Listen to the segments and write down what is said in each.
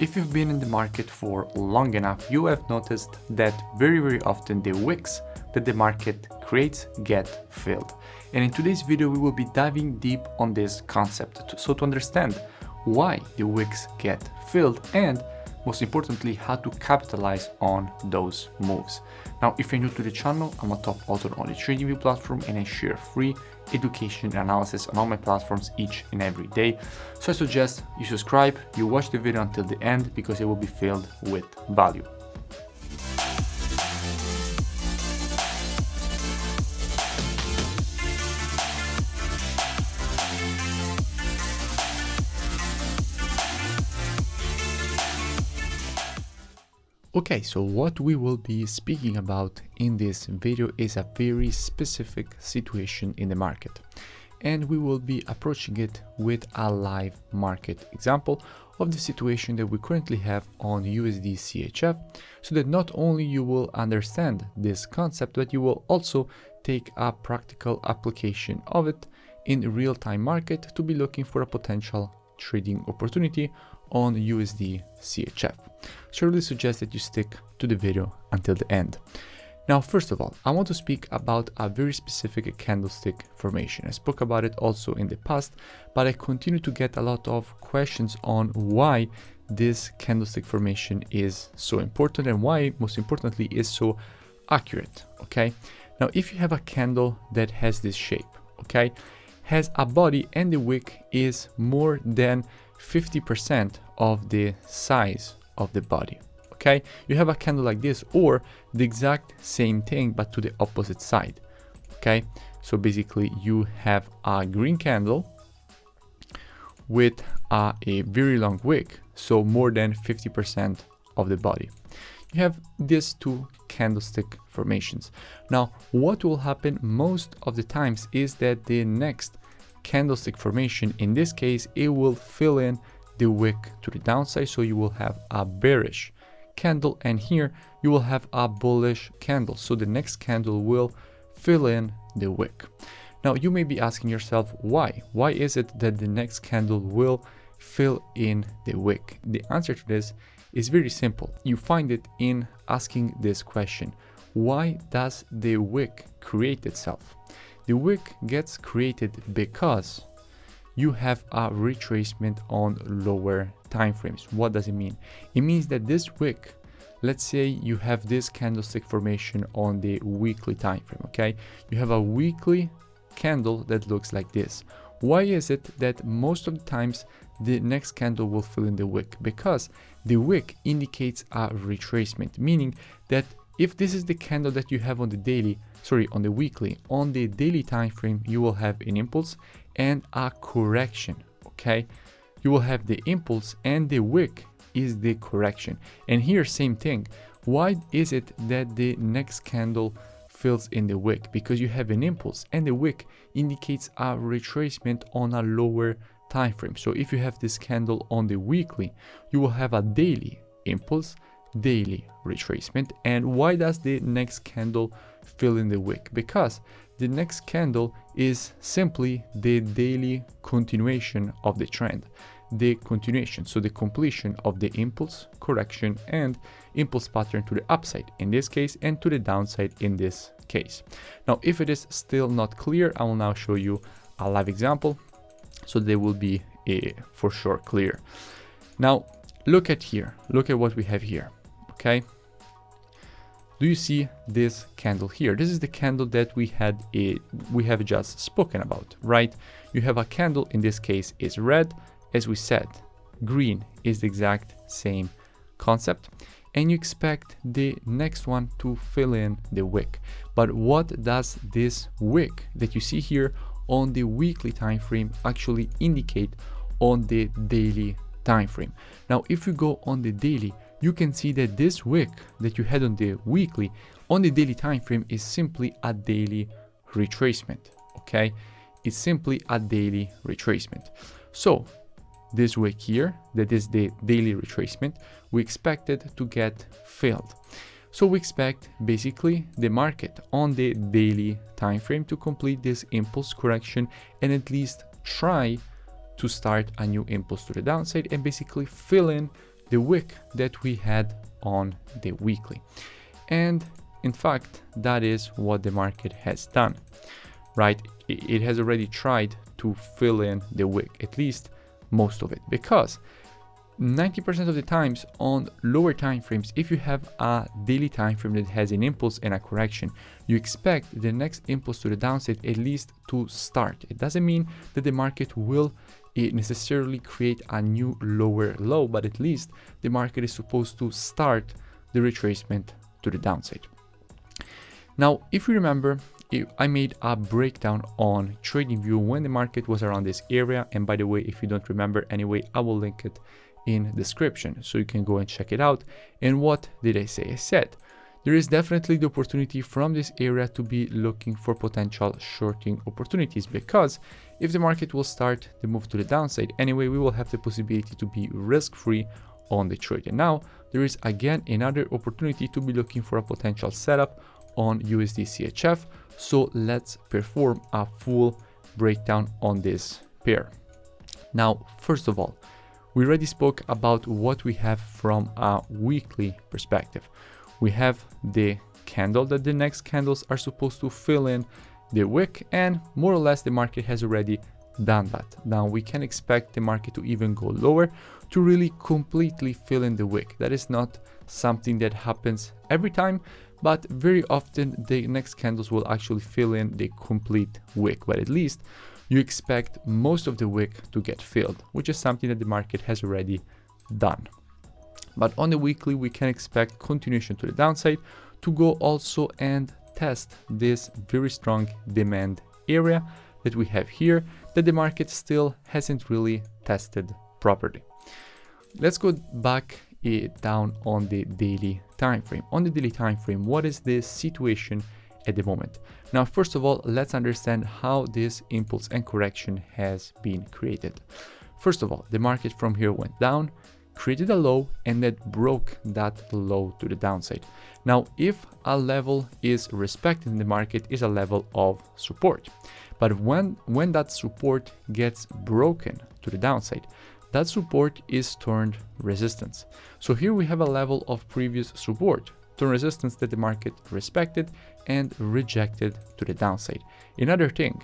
If you've been in the market for long enough, you have noticed that very often the wicks that the market creates get filled. And in today's video, we will be diving deep on this concept. So to understand why the wicks get filled and most importantly, how to capitalize on those moves. Now, if you're new to the channel, I'm a top author on the TradingView platform and I share free education and analysis on all my platforms each and every day. So I suggest you subscribe, you watch the video until the end because it will be filled with value. Okay, so what we will be speaking about in this video is a very specific situation in the market. And we will be approaching it with a live market example of the situation that we currently have on USDCHF, so that not only you will understand this concept, but you will also take a practical application of it in real-time market to be looking for a potential trading opportunity on USDCHF. So I really suggest that you stick to the video until the end. Now, first of all, I want to speak about a very specific candlestick formation. I spoke about it also in the past, but I continue to get a lot of questions on why this candlestick formation is so important and why, most importantly, is so accurate. Okay. Now, if you have a candle that has this shape, okay, has a body and the wick is more than 50% of the size of the body, okay, you have a candle like this or the exact same thing but to the opposite side. Okay, so basically you have a green candle with a very long wick, so more than 50% of the body. You have these two candlestick formations. Now, what will happen most of the times is that the next candlestick formation, in this case, it will fill in the wick to the downside. So you will have a bearish candle and here you will have a bullish candle. So the next candle will fill in the wick. Now you may be asking yourself, why? Why is it that the next candle will fill in the wick? The answer to this is very simple. You find it in asking this question: why does the wick create itself? The wick gets created because you have a retracement on lower time frames. What does it mean? It means that this wick, let's say you have this candlestick formation on the weekly time frame, okay? You have a weekly candle that looks like this. Why is it that most of the times the next candle will fill in the wick? Because the wick indicates a retracement, meaning that if this is the candle that you have on the daily, on the weekly, on the daily time frame, you will have an impulse and a correction, okay? You will have the impulse and the wick is the correction. And here, same thing. Why is it that the next candle fills in the wick? Because you have an impulse and the wick indicates a retracement on a lower time frame. So if you have this candle on the weekly, you will have a daily impulse, daily retracement. And why does the next candle fill in the wick? Because the next candle is simply the daily continuation of the trend, the continuation, so the completion of the impulse, correction and impulse pattern to the upside in this case and to the downside in this case. Now, if it is still not clear, I will now show you a live example so they will be for sure clear. Now look at here, look at what we have here. Okay, do you see this candle here? This is the candle that we have just spoken about, right? You have a candle, in this case is red, as we said. Green is the exact same concept, and you expect the next one to fill in the wick. But what does this wick that you see here on the weekly time frame actually indicate on the daily time frame? Now, if you go on the daily, you can see that this wick that you had on the weekly, on the daily time frame, is simply a daily retracement. Okay, it's simply a daily retracement. So this wick here, that is the daily retracement, we expected to get filled. So we expect basically the market on the daily time frame to complete this impulse correction and at least try to start a new impulse to the downside and basically fill in the wick that we had on the weekly. And in fact, that is what the market has done, right? It has already tried to fill in the wick, at least most of it, because 90% of the times on lower time frames, if you have a daily time frame that has an impulse and a correction, you expect the next impulse to the downside at least to start. It doesn't mean that the market will necessarily create a new lower low, but at least the market is supposed to start the retracement to the downside. Now, if you remember, I made a breakdown on TradingView when the market was around this area. And by the way, if you don't remember anyway, I will link it in description so you can go and check it out. And what did I say? I said there is definitely the opportunity from this area to be looking for potential shorting opportunities, because if the market will start the move to the downside anyway, we will have the possibility to be risk-free on the trade. And now there is again another opportunity to be looking for a potential setup on USDCHF. So let's perform a full breakdown on this pair. Now, first of all, we already spoke about what we have from a weekly perspective. We have the candle that the next candles are supposed to fill in the wick, and more or less the market has already done that. Now we can expect the market to even go lower to really completely fill in the wick. That is not something that happens every time, but very often the next candles will actually fill in the complete wick, but at least you expect most of the wick to get filled, which is something that the market has already done. But on the weekly, we can expect continuation to the downside to go also and test this very strong demand area that we have here that the market still hasn't really tested properly. Let's go back down on the daily time frame. On the daily time frame, what is the situation at the moment? Now, first of all, let's understand how this impulse and correction has been created. First of all, the market from here went down, created a low, and then broke that low to the downside. Now, if a level is respected in the market, is a level of support. But when that support gets broken to the downside, that support is turned resistance. So here we have a level of previous support to resistance that the market respected and rejected to the downside. Another thing,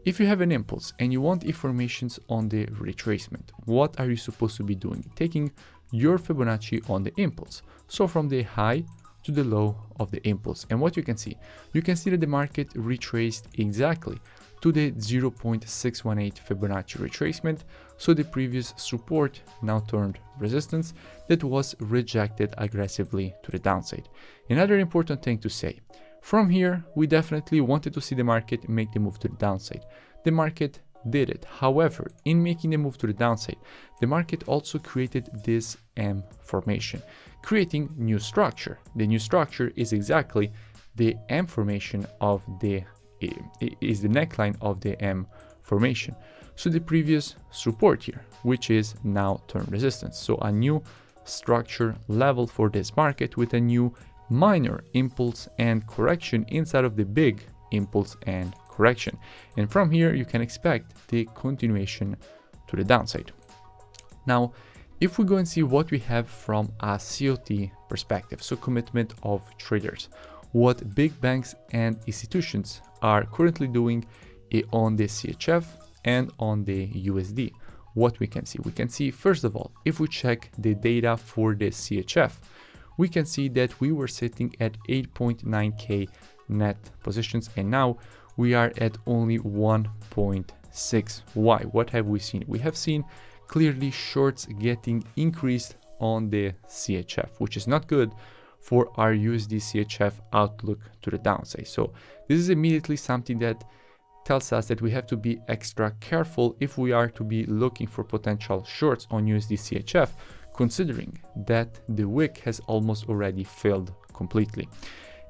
if you have an impulse and you want informations on the retracement, what are you supposed to be doing? Taking your Fibonacci on the impulse. So from the high to the low of the impulse. And what you can see that the market retraced exactly to the 0.618 Fibonacci retracement. So the previous support now turned resistance that was rejected aggressively to the downside. Another important thing to say, from here, we definitely wanted to see the market make the move to the downside. The market did it. However, in making the move to the downside, the market also created this M formation, creating new structure. The new structure is exactly the M formation of the neckline of the M formation. So the previous support here, which is now turned resistance. So a new structure level for this market with a new minor impulse and correction inside of the big impulse and correction. And from here, you can expect the continuation to the downside. Now, if we go and see what we have from a COT perspective, so commitment of traders, what big banks and institutions are currently doing on the CHF and on the USD, what we can see, first of all, if we check the data for the CHF, we can see that we were sitting at 8.9k net positions, and now we are at only 1.6. Why? What have we seen? We have seen clearly shorts getting increased on the CHF, which is not good for our USD CHF outlook to the downside. So this is immediately something that tells us that we have to be extra careful if we are to be looking for potential shorts on USD CHF, considering that the wick has almost already filled completely.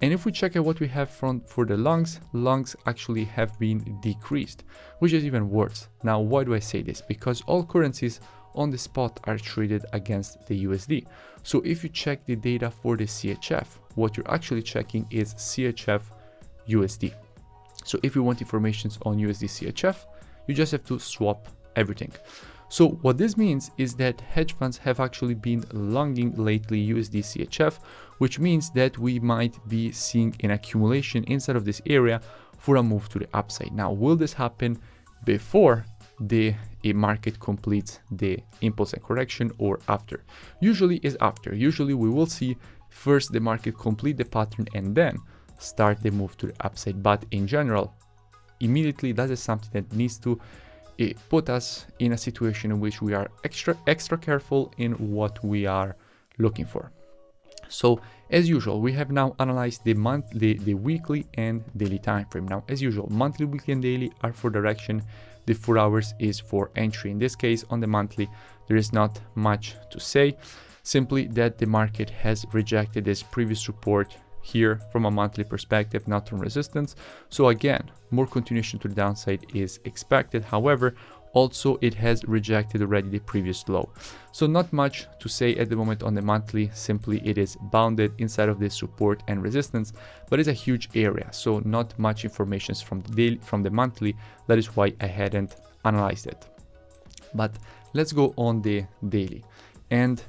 And if we check out what we have for the longs actually have been decreased, which is even worse. Now, why do I say this? Because all currencies on the spot are traded against the USD. So if you check the data for the CHF, what you're actually checking is CHF USD. So if you want information on USD CHF, you just have to swap everything. So what this means is that hedge funds have actually been longing lately USDCHF, which means that we might be seeing an accumulation inside of this area for a move to the upside. Now, will this happen before the market completes the impulse and correction, or after? Usually is after. Usually we will see first the market complete the pattern and then start the move to the upside. But in general, immediately that is something that needs to put us in a situation in which we are extra careful in what we are looking for. So as usual, we have now analyzed the weekly and daily time frame. Now, as usual, monthly, weekly, and daily are for direction. The 4 hours is for entry. In this case, on the monthly, there is not much to say, simply that the market has rejected this previous support here from a monthly perspective, not from resistance. So again, more continuation to the downside is expected. However, also it has rejected already the previous low. So not much to say at the moment on the monthly, simply it is bounded inside of this support and resistance, but it's a huge area. So not much information from the daily, from the monthly. That is why I hadn't analyzed it. But let's go on the daily and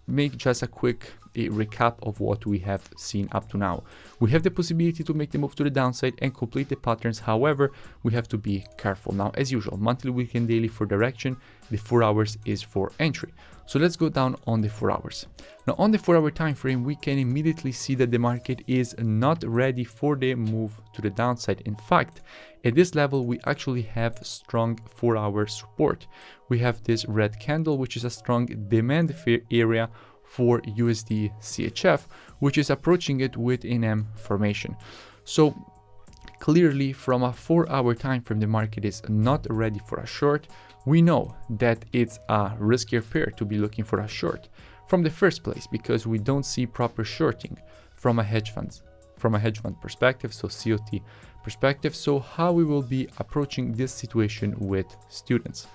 make just a quick recap of what we have seen up to now. We have the possibility to make the move to the downside and complete the patterns. However, we have to be careful. Now, as usual, monthly, weekly, and daily for direction. The 4 hours is for entry. So let's go down on the 4 hours. Now, on the 4 hour time frame, we can immediately see that the market is not ready for the move to the downside. In fact, at this level, we actually have strong 4 hour support. We have this red candle, which is a strong demand area for USD CHF, which is approaching it with an M formation. So clearly from a 4 hour time frame, the market is not ready for a short. We know that it's a riskier pair to be looking for a short from the first place, because we don't see proper shorting from a hedge fund perspective, so COT perspective. So how we will be approaching this situation with students?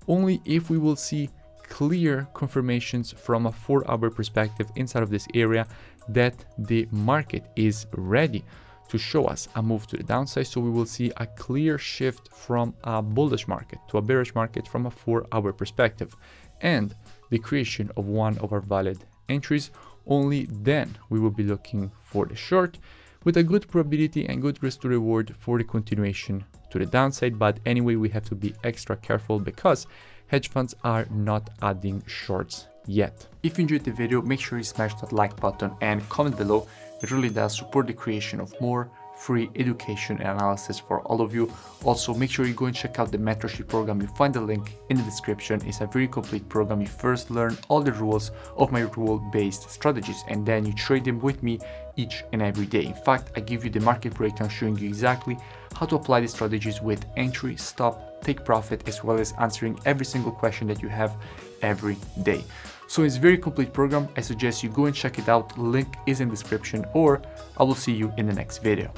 Only if we will see clear confirmations from a 4 hour perspective inside of this area that the market is ready to show us a move to the downside. So we will see a clear shift from a bullish market to a bearish market from a 4 hour perspective, and the creation of one of our valid entries. Only then we will be looking for the short with a good probability and good risk to reward for the continuation to the downside. But anyway, we have to be extra careful because hedge funds are not adding shorts yet. If you enjoyed the video, make sure you smash that like button and comment below. It really does support the creation of more free education and analysis for all of you. Also, make sure you go and check out the mentorship program. You find the link in the description. It's a very complete program. You first learn all the rules of my rule-based strategies, and then you trade them with me each and every day. In fact, I give you the market breakdown showing you exactly how to apply the strategies with entry, stop, take profit, as well as answering every single question that you have every day. So it's a very complete program. I suggest you go and check it out. Link is in the description, or I will see you in the next video.